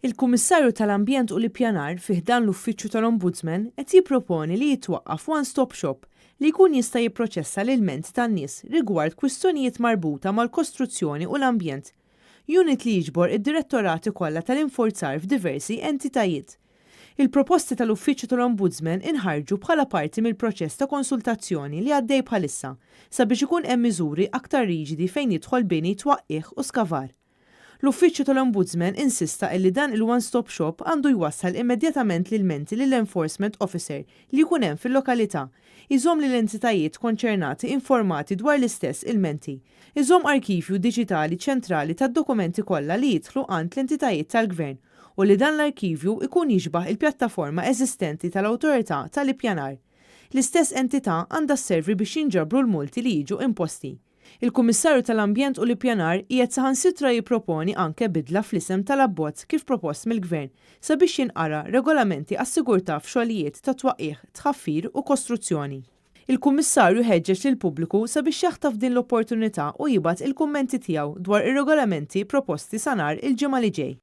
Il-Kummissarju tal-Ambjent u l-Ippjanar fi ħdan l-Uffiċċju tal-Ombudsman qed jipproponi li jitwaqqaf one-stop shop li jkun jista' jipproċessa l-ilmenti tan-nies rigward kwistjonijiet marbuta mal-kostruzzjoni u l-ambjent. Unit li jiġbor id-direttorati kollha tal-infurzar f'diversi entitajiet. Il-proposti tal-Uffiċċju tal-Ombudsman inħarġu bħala parti mill-proċess ta' konsultazzjoni li għaddej bħalissa sabiex ikun hemm miżuri aktar riġidi fejn jidħol bini twaqqih u skavar. L-Uffiċċju tal-Ombudsman insista li dan il-one-stop shop għandu jwassal immedjatament l-ilmenti lill-Enforcement Officer li jkun hemm fil-lokalità, iżomm lill-entitajiet konċernati informati dwar l-istess ilmenti, iżomm arkivju diġitali ċentrali tad-dokumenti kollha li jidħlu għand l-entitajiet tal-Gvern u li dan l-arkivju ikun jiġbaħ il-pjattaforma eżistenti tal-Awtorità tal-Ippjanar. L-istess entità għandha sservi biex jinġabru l-multi li jiġu imposti. Il-Kummissarju tal-Ambjent u l-Ippjanar qiegħed saħansitra jipproponi anke bidla fl-isem tal-abbozz kif propost mill-Gvern sabiex jinqara regolamenti għas-sigurtà f'xogħlijiet ta' twaqqih, tħaffir u kostruzzjoni. Il-Kummissarju ħeġġeġ lill-pubbliku sabiex jaħtaf din l-opportunità u jibgħat il-kummenti tiegħu dwar ir-regolamenti proposti sa nhar il-ġimgħa li ġej.